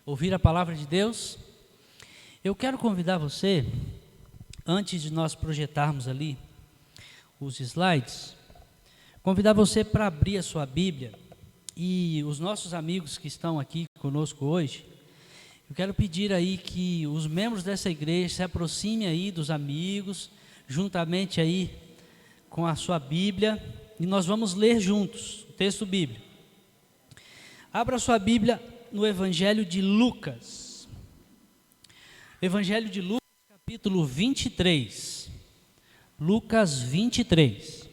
ouvir a palavra de Deus. Eu quero convidar você, antes de nós projetarmos ali os slides, convidar você para abrir a sua Bíblia. E os nossos amigos que estão aqui conosco hoje, eu quero pedir aí que os membros dessa igreja se aproximem aí dos amigos, juntamente aí com a sua Bíblia, e nós vamos ler juntos o texto bíblico. Abra a sua Bíblia no Evangelho de Lucas. Evangelho de Lucas, capítulo 23. Lucas 23.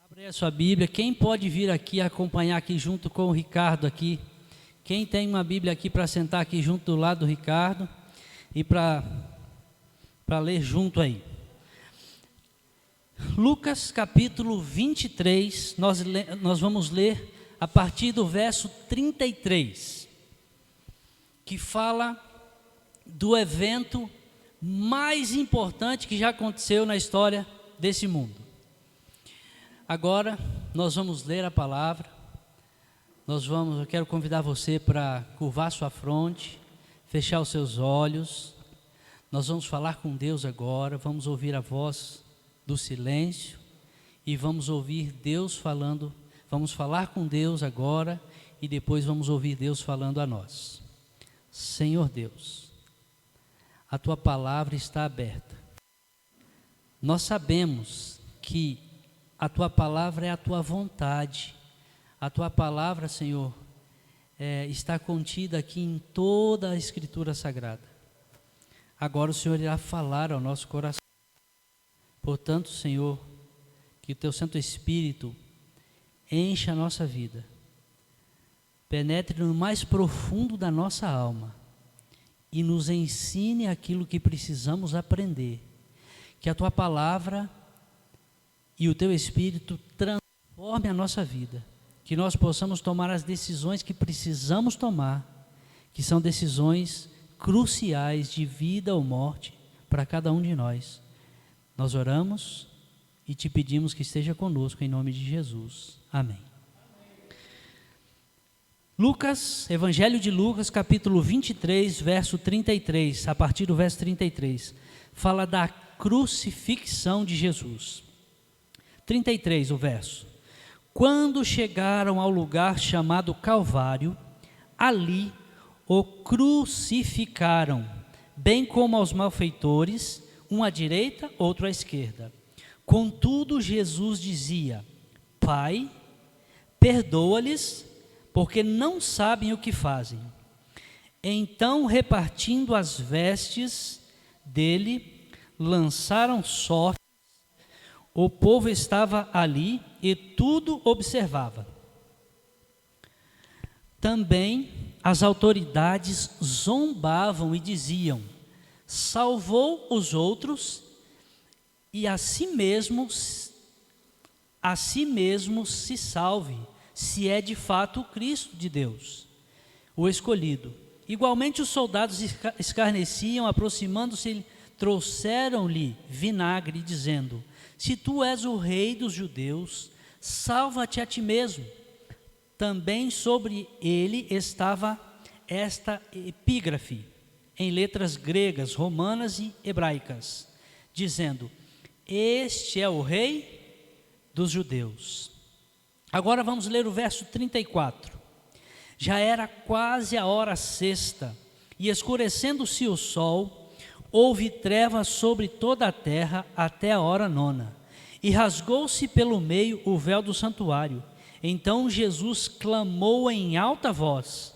Abra aí a sua Bíblia. Quem pode vir aqui acompanhar aqui junto com o Ricardo aqui? Quem tem uma Bíblia aqui para sentar aqui junto do lado do Ricardo e para ler junto aí? Lucas capítulo 23, nós vamos ler a partir do verso 33, que fala do evento mais importante que já aconteceu na história desse mundo. Agora nós vamos ler a palavra, eu quero convidar você para curvar sua fronte, fechar os seus olhos. Nós vamos falar com Deus agora, vamos ouvir a voz do silêncio e vamos ouvir Deus falando. Vamos falar com Deus agora e depois vamos ouvir Deus falando a nós. Senhor Deus, a tua palavra está aberta. Nós sabemos que a tua palavra é a tua vontade. A tua palavra, Senhor, está contida aqui em toda a Escritura Sagrada. Agora o Senhor irá falar ao nosso coração. Portanto, Senhor, que o teu Santo Espírito encha a nossa vida, penetre no mais profundo da nossa alma e nos ensine aquilo que precisamos aprender. Que a tua palavra e o teu Espírito transforme a nossa vida, que nós possamos tomar as decisões que precisamos tomar, que são decisões cruciais de vida ou morte para cada um de nós. Nós oramos e te pedimos que esteja conosco em nome de Jesus. Amém. Lucas, Evangelho de Lucas, capítulo 23, verso 33, a partir do verso 33, fala da crucifixão de Jesus. 33, o verso. Quando chegaram ao lugar chamado Calvário, ali o crucificaram, bem como aos malfeitores, um à direita, outro à esquerda. Contudo, Jesus dizia: Pai, perdoa-lhes, porque não sabem o que fazem. Então, repartindo as vestes dele, lançaram sortes. O povo estava ali e tudo observava. Também as autoridades zombavam e diziam: salvou os outros e a si mesmo se salve, se é de fato o Cristo de Deus, o escolhido. Igualmente os soldados escarneciam, aproximando-se, trouxeram-lhe vinagre, dizendo: se tu és o rei dos judeus, salva-te a ti mesmo. Também sobre ele estava esta epígrafe, em letras gregas, romanas e hebraicas, dizendo: este é o rei dos judeus. Agora vamos ler o verso 34. Já era quase a hora sexta, e escurecendo-se o sol, houve trevas sobre toda a terra até a hora nona, e rasgou-se pelo meio o véu do santuário. Então Jesus clamou em alta voz: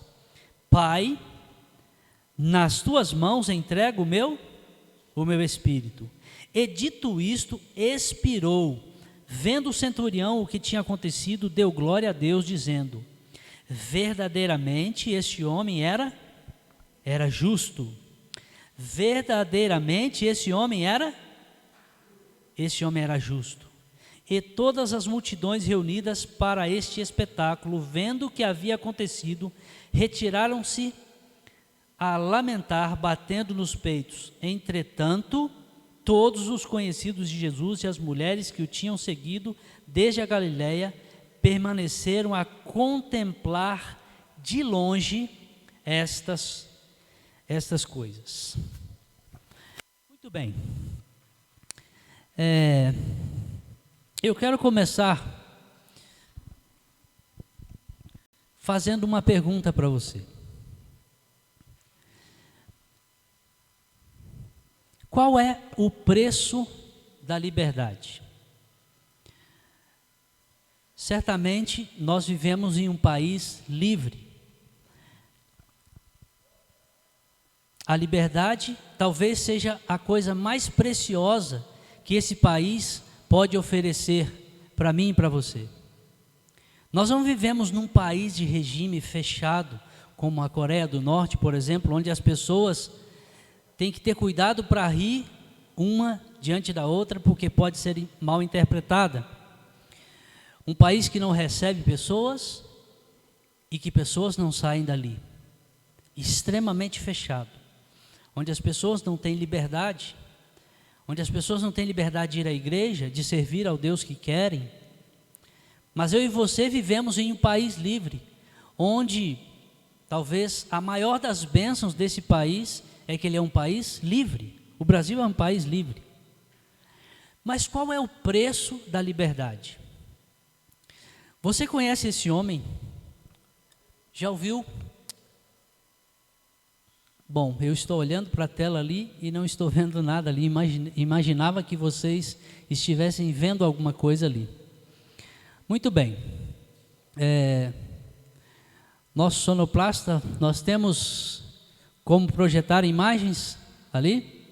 Pai, nas tuas mãos entrego o meu espírito. E dito isto, expirou. Vendo o centurião o que tinha acontecido, deu glória a Deus, dizendo: verdadeiramente este homem era justo. Verdadeiramente esse homem era justo. E todas as multidões reunidas para este espetáculo, vendo o que havia acontecido, retiraram-se a lamentar, batendo nos peitos. Entretanto, todos os conhecidos de Jesus e as mulheres que o tinham seguido desde a Galiléia permaneceram a contemplar de longe estas coisas. Muito bem. Eu quero começar fazendo uma pergunta para você. Qual é o preço da liberdade? Certamente nós vivemos em um país livre. A liberdade talvez seja a coisa mais preciosa que esse país pode oferecer para mim e para você. Nós não vivemos num país de regime fechado, como a Coreia do Norte, por exemplo, onde as pessoas têm que ter cuidado para rir uma diante da outra, porque pode ser mal interpretada. Um país que não recebe pessoas e que pessoas não saem dali. Extremamente fechado. Onde as pessoas não têm liberdade, onde as pessoas não têm liberdade de ir à igreja, de servir ao Deus que querem. Mas eu e você vivemos em um país livre, onde talvez a maior das bênçãos desse país é que ele é um país livre. O Brasil é um país livre. Mas qual é o preço da liberdade? Você conhece esse homem? Já ouviu? Bom, eu estou olhando para a tela ali e não estou vendo nada ali. Imaginava que vocês estivessem vendo alguma coisa ali. Muito bem. Nosso sonoplasta, nós temos como projetar imagens ali?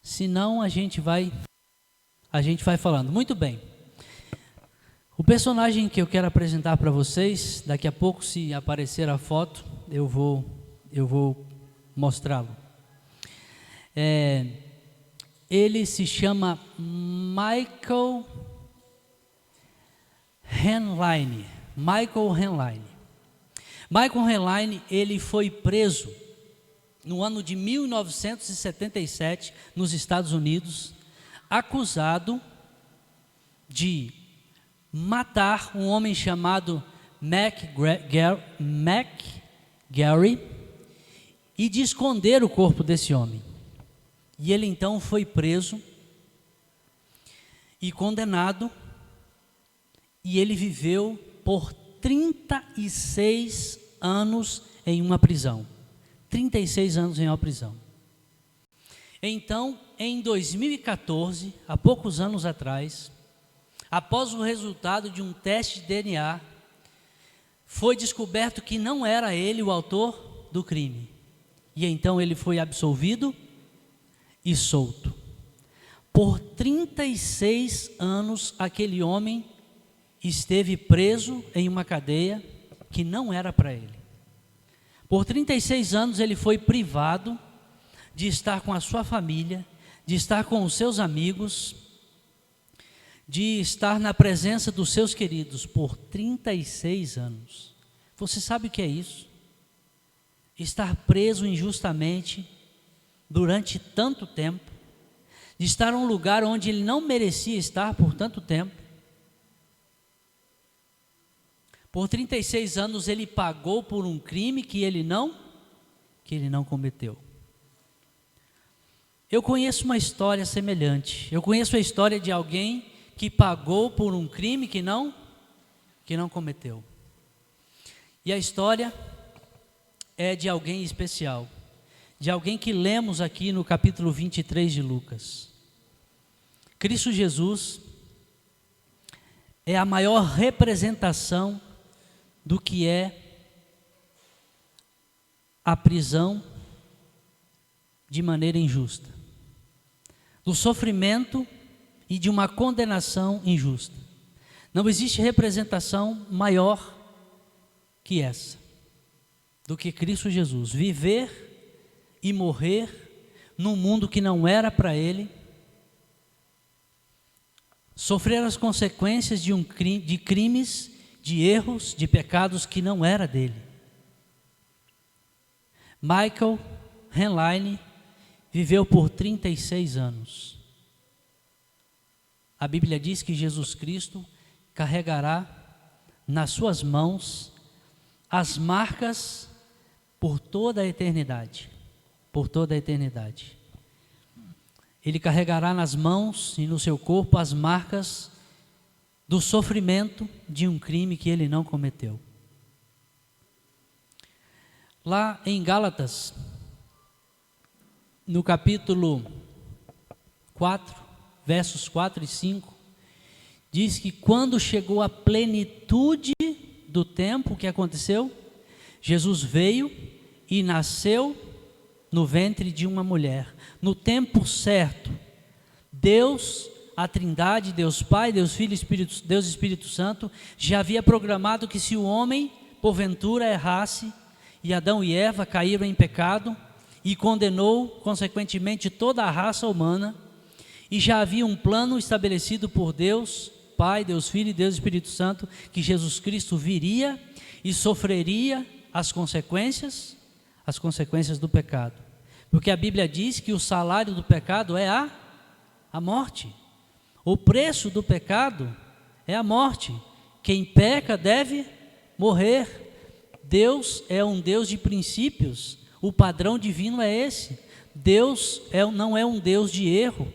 Se não, a gente vai falando. Muito bem. O personagem que eu quero apresentar para vocês, daqui a pouco, se aparecer a foto, eu vou mostrá-lo. Ele se chama Michael Henline. Michael Henline, ele foi preso no ano de 1977 nos Estados Unidos, acusado de matar um homem chamado McGarry e de esconder o corpo desse homem. E ele então foi preso e condenado, e ele viveu por 36 anos em uma prisão. 36 anos em uma prisão. Então, em 2014, há poucos anos atrás, após o resultado de um teste de DNA, foi descoberto que não era ele o autor do crime. E então ele foi absolvido e solto. Por 36 anos, aquele homem esteve preso em uma cadeia que não era para ele. Por 36 anos ele foi privado de estar com a sua família, de estar com os seus amigos, de estar na presença dos seus queridos por 36 anos. Você sabe o que é isso? Estar preso injustamente durante tanto tempo, de estar em um lugar onde ele não merecia estar por tanto tempo. Por 36 anos ele pagou por um crime que ele não cometeu. Eu conheço uma história semelhante. Eu conheço a história de alguém que pagou por um crime que não cometeu. E a história é de alguém especial, de alguém que lemos aqui no capítulo 23 de Lucas. Cristo Jesus é a maior representação do que é a prisão de maneira injusta, do sofrimento e de uma condenação injusta. Não existe representação maior que essa, do que Cristo Jesus, viver e morrer num mundo que não era para ele, sofrer as consequências de crimes, de erros, de pecados que não era dele. Michael Henline viveu por 36 anos. A Bíblia diz que Jesus Cristo carregará nas suas mãos as marcas por toda a eternidade. Por toda a eternidade. Ele carregará nas mãos e no seu corpo as marcas do sofrimento de um crime que ele não cometeu. Lá em Gálatas, no capítulo 4, versos 4 e 5, diz que quando chegou a plenitude do tempo, o que aconteceu? Jesus veio e nasceu no ventre de uma mulher, no tempo certo. Deus, a Trindade, Deus Pai, Deus Filho, Deus Espírito Santo, já havia programado que se o homem, porventura, errasse, e Adão e Eva caíram em pecado, e condenou, consequentemente, toda a raça humana, e já havia um plano estabelecido por Deus Pai, Deus Filho e Deus Espírito Santo, que Jesus Cristo viria e sofreria as consequências do pecado. Porque a Bíblia diz que o salário do pecado é a morte. O preço do pecado é a morte. Quem peca deve morrer. Deus é um Deus de princípios. O padrão divino é esse. Deus não é um Deus de erro.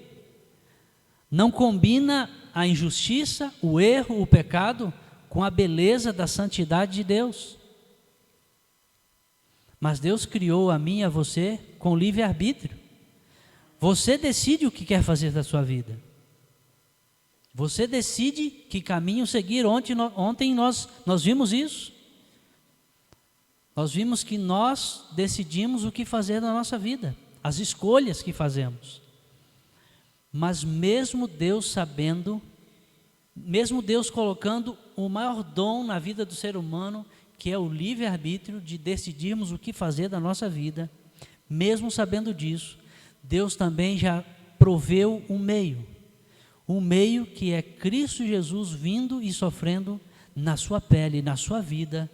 Não combina a injustiça, o erro, o pecado com a beleza da santidade de Deus. Mas Deus criou a mim e a você com livre-arbítrio. Você decide o que quer fazer da sua vida. Você decide que caminho seguir. Ontem nós vimos isso. Nós vimos que nós decidimos o que fazer da nossa vida, as escolhas que fazemos. Mas mesmo Deus sabendo, mesmo Deus colocando o maior dom na vida do ser humano, que é o livre-arbítrio de decidirmos o que fazer da nossa vida, mesmo sabendo disso, Deus também já proveu um meio que é Cristo Jesus vindo e sofrendo na sua pele, na sua vida,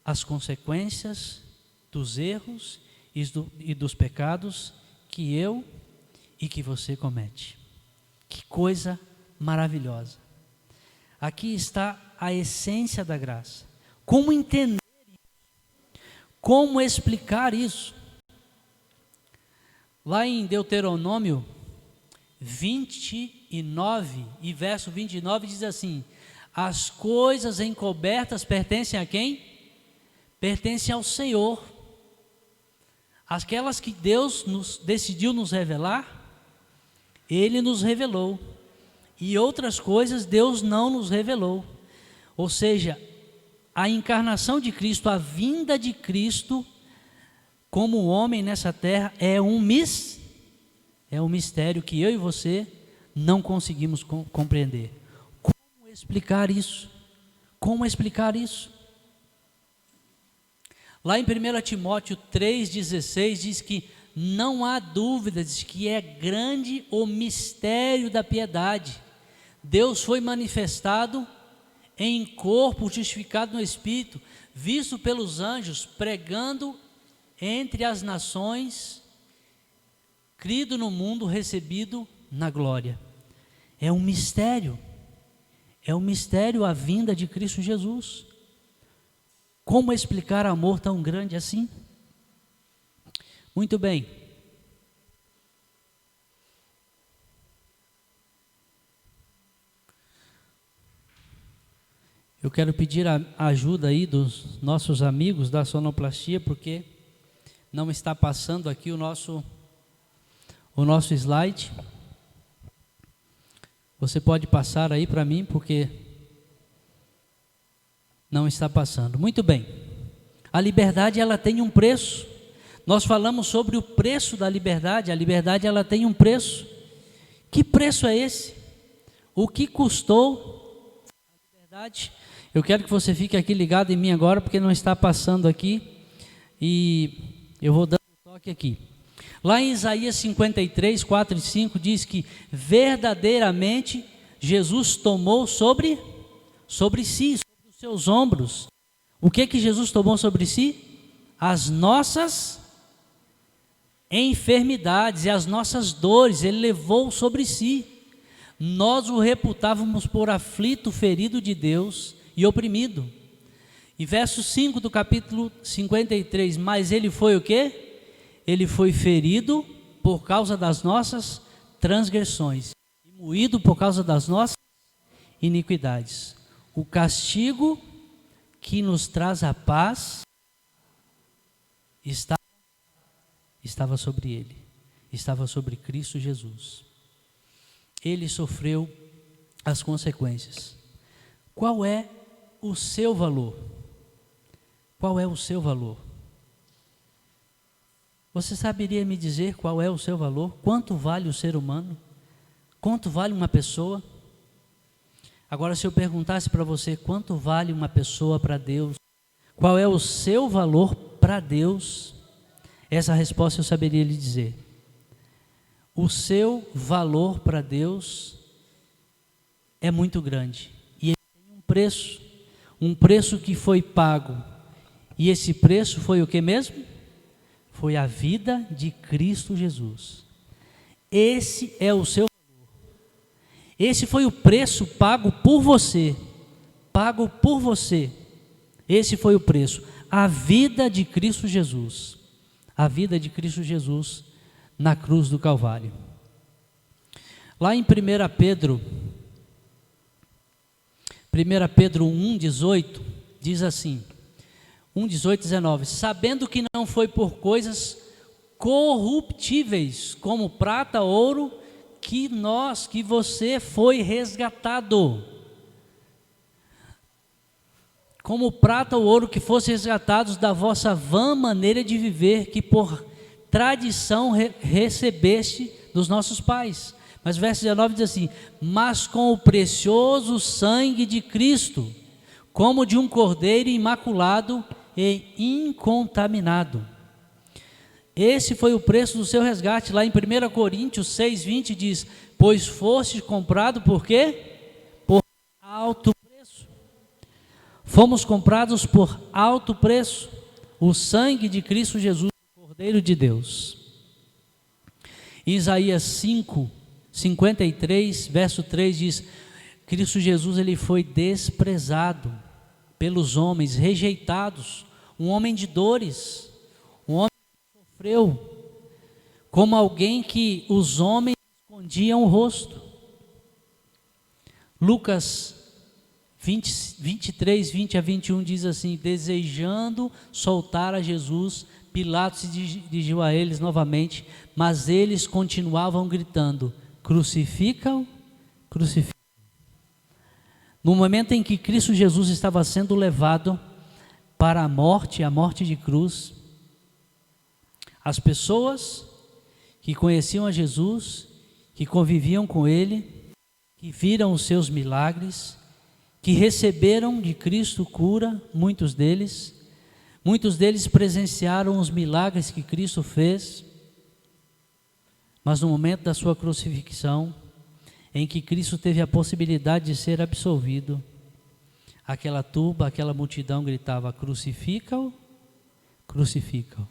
as consequências dos erros e dos pecados que eu e que você comete. Que coisa maravilhosa. Aqui está a essência da graça. Como entender isso? Como explicar isso? Lá em Deuteronômio 29 e verso 29 diz assim: as coisas encobertas pertencem a quem? Pertencem ao Senhor. Aquelas que Deus decidiu nos revelar, Ele nos revelou. E outras coisas Deus não nos revelou. Ou seja, a encarnação de Cristo, a vinda de Cristo como homem nessa terra é um mistério que eu e você não conseguimos compreender. Como explicar isso? Como explicar isso? Lá em 1 Timóteo 3,16 diz que não há dúvidas de que é grande o mistério da piedade. Deus foi manifestado em corpo, justificado no Espírito, visto pelos anjos, pregando entre as nações, crido no mundo, recebido na glória. É um mistério a vinda de Cristo Jesus. Como explicar amor tão grande assim? Muito bem. Eu quero pedir a ajuda aí dos nossos amigos da sonoplastia, porque não está passando aqui o nosso slide. Você pode passar aí para mim, porque não está passando. Muito bem. A liberdade, ela tem um preço. Nós falamos sobre o preço da liberdade. A liberdade, ela tem um preço. Que preço é esse? O que custou a liberdade? Eu quero que você fique aqui ligado em mim agora, porque não está passando aqui. E eu vou dando um toque aqui. Lá em Isaías 53, 4 e 5 diz que verdadeiramente Jesus tomou sobre si, sobre os seus ombros. O que Jesus tomou sobre si? As nossas enfermidades e as nossas dores, Ele levou sobre si. Nós o reputávamos por aflito, ferido de Deus e oprimido. E verso 5 do capítulo 53, mas ele foi o quê? Ele foi ferido por causa das nossas transgressões, e moído por causa das nossas iniquidades. O castigo que nos traz a paz estava sobre ele, estava sobre Cristo Jesus. Ele sofreu as consequências. Qual é o seu valor? Qual é o seu valor? Você saberia me dizer qual é o seu valor? Quanto vale o ser humano? Quanto vale uma pessoa? Agora, se eu perguntasse para você quanto vale uma pessoa para Deus, qual é o seu valor para Deus? Essa resposta eu saberia lhe dizer. O seu valor para Deus é muito grande. E ele tem um preço que foi pago. E esse preço foi o que mesmo? Foi a vida de Cristo Jesus. Esse é o seu valor. Esse foi o preço pago por você. Pago por você. Esse foi o preço. A vida de Cristo Jesus. A vida de Cristo Jesus na cruz do Calvário. Lá em 1 Pedro 1,18, diz assim, 1,18, 19, sabendo que não foi por coisas corruptíveis, como prata, ouro, que você foi resgatado. Como prata ou ouro que fossem resgatados da vossa vã maneira de viver, que por tradição recebeste dos nossos pais. Mas o verso 19 diz assim, mas com o precioso sangue de Cristo, como de um cordeiro imaculado e incontaminado. Esse foi o preço do seu resgate. Lá em 1 Coríntios 6,20 diz, pois foste comprado por quê? Por alto preço. Fomos comprados por alto preço, o sangue de Cristo Jesus, o Cordeiro de Deus. Isaías 53, verso 3 diz, Cristo Jesus ele foi desprezado pelos homens, rejeitados, um homem de dores, um homem que sofreu, como alguém que os homens escondiam o rosto. Lucas 23, 20 a 21 diz assim, desejando soltar a Jesus, Pilatos se dirigiu a eles novamente, mas eles continuavam gritando, crucificam, crucificam. No momento em que Cristo Jesus estava sendo levado para a morte de cruz, as pessoas que conheciam a Jesus, que conviviam com Ele, que viram os seus milagres, que receberam de Cristo cura, muitos deles presenciaram os milagres que Cristo fez, mas no momento da sua crucifixão, em que Cristo teve a possibilidade de ser absolvido, aquela turba, aquela multidão gritava, crucifica-o, crucifica-o.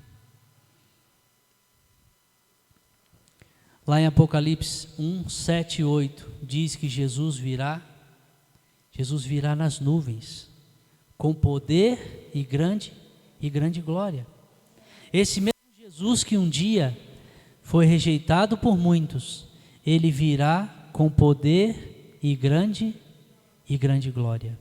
Lá em Apocalipse 1, 7 e 8, diz que Jesus virá nas nuvens, com poder e grande glória. Esse mesmo Jesus que um dia foi rejeitado por muitos, ele virá com poder e grande glória.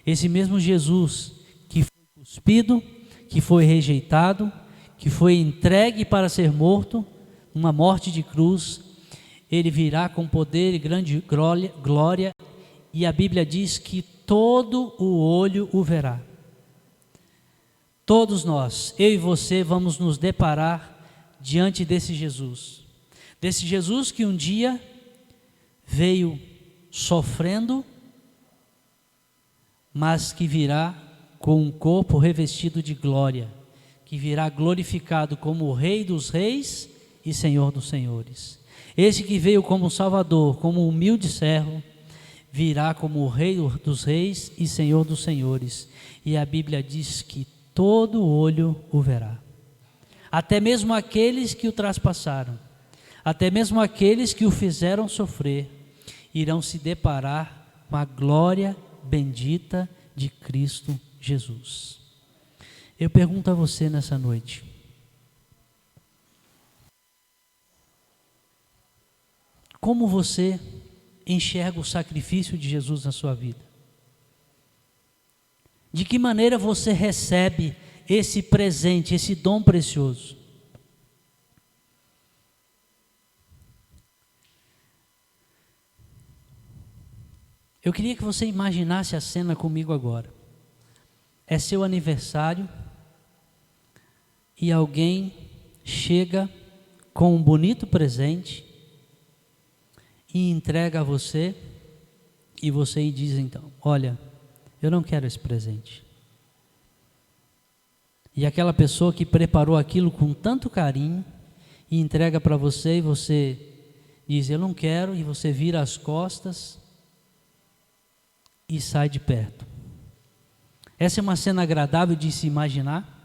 Esse mesmo Jesus que foi cuspido, que foi rejeitado, que foi entregue para ser morto, uma morte de cruz, ele virá com poder e grande glória, e a Bíblia diz que todo o olho o verá. Todos nós, eu e você, vamos nos deparar diante desse Jesus que um dia veio sofrendo, mas que virá com um corpo revestido de glória, que virá glorificado como o Rei dos Reis e Senhor dos Senhores. Esse que veio como Salvador, como humilde servo, virá como o Rei dos Reis e Senhor dos Senhores. E a Bíblia diz que todo olho o verá. Até mesmo aqueles que o traspassaram, até mesmo aqueles que o fizeram sofrer, irão se deparar com a glória bendita de Cristo Jesus. Eu pergunto a você nessa noite: como você enxerga o sacrifício de Jesus na sua vida? De que maneira você recebe esse presente, esse dom precioso? Eu queria que você imaginasse a cena comigo agora. É seu aniversário e alguém chega com um bonito presente e entrega a você, e você diz então: olha, eu não quero esse presente. E aquela pessoa que preparou aquilo com tanto carinho e entrega para você, e você diz: eu não quero, e você vira as costas e sai de perto. Essa é uma cena agradável de se imaginar?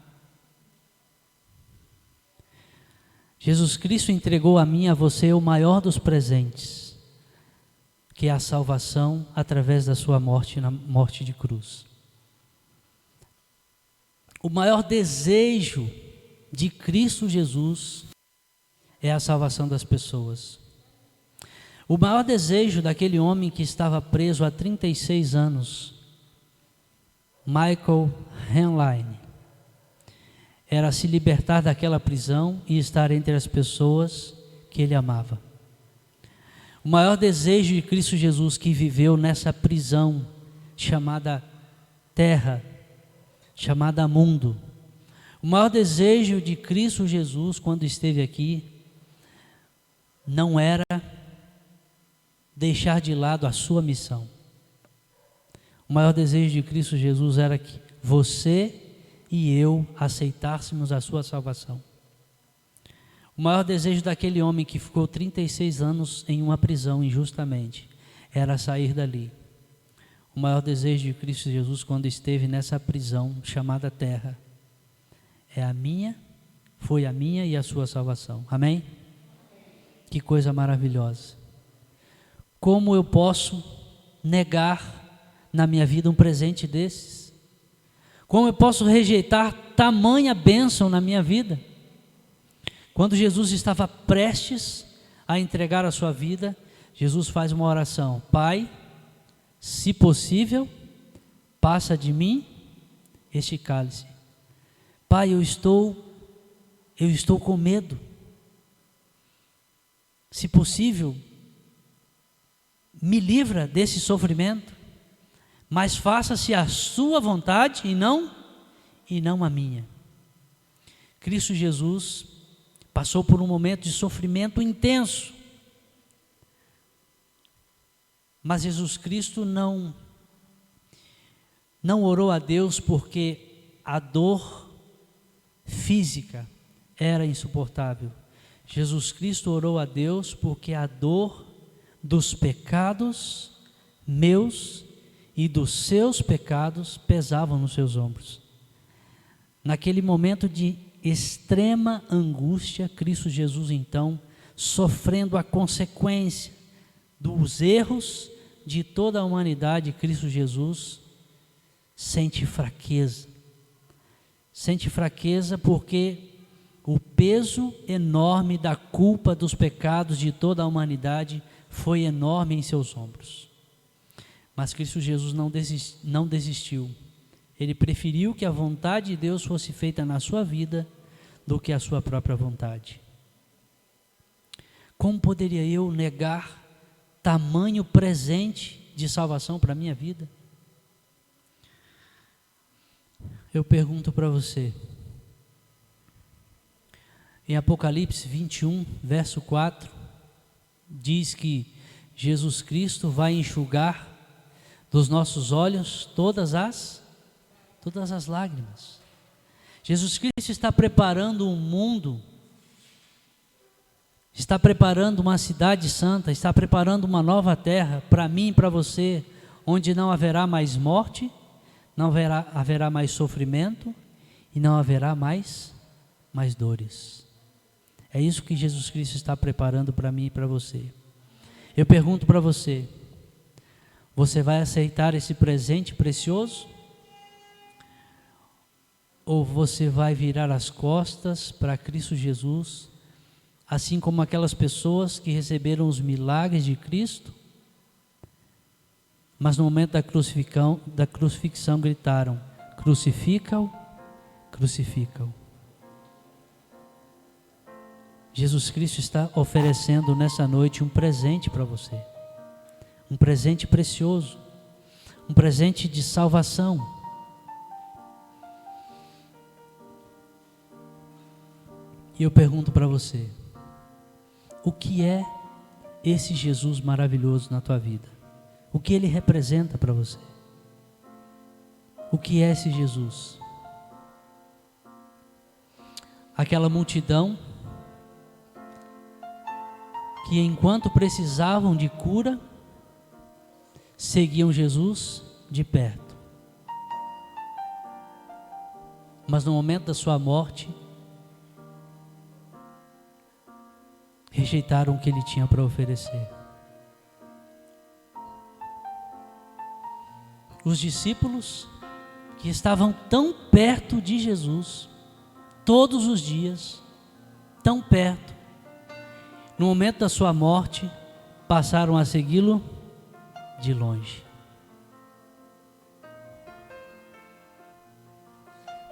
Jesus Cristo entregou a mim e a você o maior dos presentes, que é a salvação através da sua morte, na morte de cruz. O maior desejo de Cristo Jesus é a salvação das pessoas. O maior desejo daquele homem que estava preso há 36 anos, Michael Henline, era se libertar daquela prisão e estar entre as pessoas que ele amava. O maior desejo de Cristo Jesus, que viveu nessa prisão chamada terra, chamada mundo. O maior desejo de Cristo Jesus, quando esteve aqui, não era deixar de lado a sua missão. O maior desejo de Cristo Jesus era que você e eu aceitássemos a sua salvação. O maior desejo daquele homem que ficou 36 anos em uma prisão injustamente era sair dali. O maior desejo de Cristo Jesus, quando esteve nessa prisão chamada terra, foi a minha e a sua salvação. Amém? Que coisa maravilhosa. Como eu posso negar na minha vida um presente desses? Como eu posso rejeitar tamanha bênção na minha vida? Quando Jesus estava prestes a entregar a sua vida, Jesus faz uma oração: Pai, se possível, passa de mim este cálice. Pai, eu estou com medo. Se possível, me livra desse sofrimento, mas faça-se a sua vontade e não a minha. Cristo Jesus passou por um momento de sofrimento intenso, mas Jesus Cristo não orou a Deus porque a dor física era insuportável. Jesus Cristo orou a Deus porque a dor dos pecados meus e dos seus pecados pesavam nos seus ombros. Naquele momento de extrema angústia, Cristo Jesus então, sofrendo a consequência dos erros de toda a humanidade, Cristo Jesus sente fraqueza. Sente fraqueza porque o peso enorme da culpa dos pecados de toda a humanidade foi enorme em seus ombros. Mas Cristo Jesus não desistiu. Ele preferiu que a vontade de Deus fosse feita na sua vida do que a sua própria vontade. Como poderia eu negar tamanho presente de salvação para a minha vida? Eu pergunto para você. Em Apocalipse 21, verso 4, diz que Jesus Cristo vai enxugar dos nossos olhos todas as lágrimas. Jesus Cristo está preparando um mundo, está preparando uma cidade santa, está preparando uma nova terra para mim e para você, onde não haverá mais morte, não haverá mais sofrimento e não haverá mais dores. É isso que Jesus Cristo está preparando para mim e para você. Eu pergunto para você: você vai aceitar esse presente precioso? Ou você vai virar as costas para Cristo Jesus, assim como aquelas pessoas que receberam os milagres de Cristo, mas no momento da crucifixão gritaram: crucifica-o, crucifica-o. Jesus Cristo está oferecendo nessa noite um presente para você, um presente precioso, um presente de salvação. E eu pergunto para você: o que é esse Jesus maravilhoso na tua vida? O que ele representa para você? O que é esse Jesus? Aquela multidão que, enquanto precisavam de cura, seguiam Jesus de perto. Mas no momento da sua morte, rejeitaram o que ele tinha para oferecer. Os discípulos que estavam tão perto de Jesus, todos os dias, tão perto, no momento da sua morte, passaram a segui-lo de longe.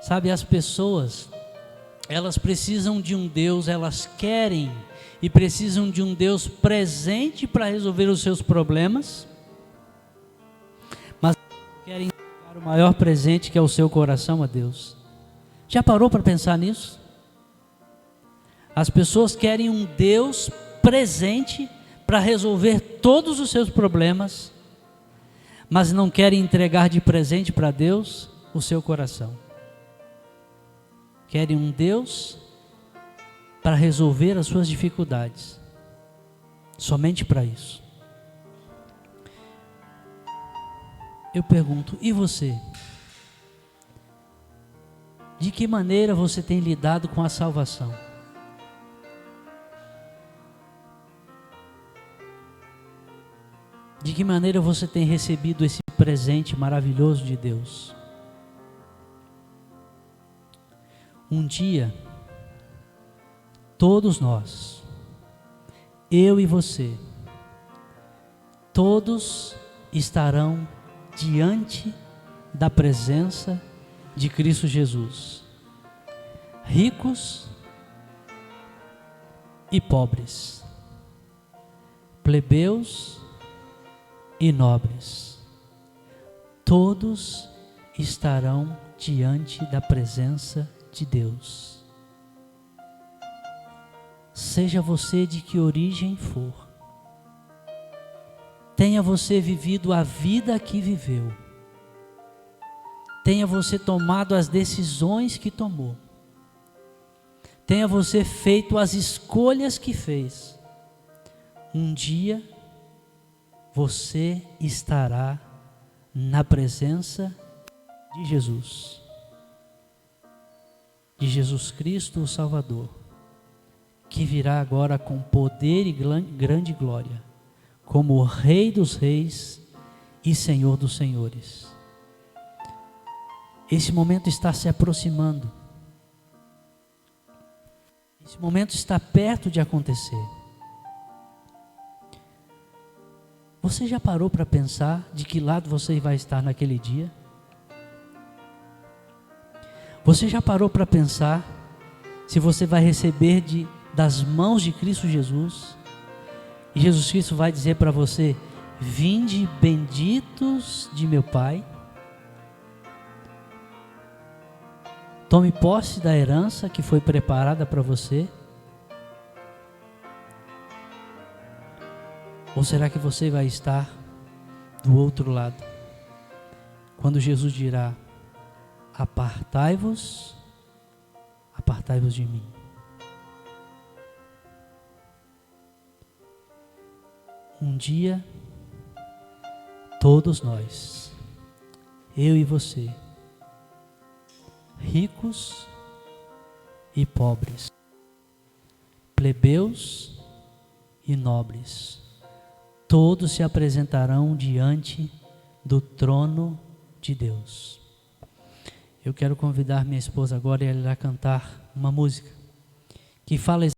Sabe, as pessoas, elas precisam de um Deus, elas querem e precisam de um Deus presente para resolver os seus problemas, mas querem dar o maior presente, que é o seu coração, a Deus. Já parou para pensar nisso? As pessoas querem um Deus presente para resolver todos os seus problemas, mas não querem entregar de presente para Deus o seu coração. Querem um Deus para resolver as suas dificuldades, somente para isso. Eu pergunto: e você? De que maneira você tem lidado com a salvação? De que maneira você tem recebido esse presente maravilhoso de Deus? Um dia, todos nós, eu e você, todos estarão diante da presença de Cristo Jesus, ricos e pobres, plebeus e nobres, todos estarão diante da presença de Deus. Seja você de que origem for, tenha você vivido a vida que viveu, tenha você tomado as decisões que tomou, tenha você feito as escolhas que fez, um dia você estará na presença de Jesus Cristo, o Salvador, que virá agora com poder e grande glória, como o Rei dos Reis e Senhor dos Senhores. Esse momento está se aproximando. Esse momento está perto de acontecer. Você já parou para pensar de que lado você vai estar naquele dia? Você já parou para pensar se você vai receber das mãos de Cristo Jesus? E Jesus Cristo vai dizer para você: vinde benditos de meu Pai, tome posse da herança que foi preparada para você? Ou será que você vai estar do outro lado, quando Jesus dirá: apartai-vos de mim? Um dia, todos nós, eu e você, ricos e pobres, plebeus e nobres, todos se apresentarão diante do trono de Deus. Eu quero convidar minha esposa agora e ela irá cantar uma música que fala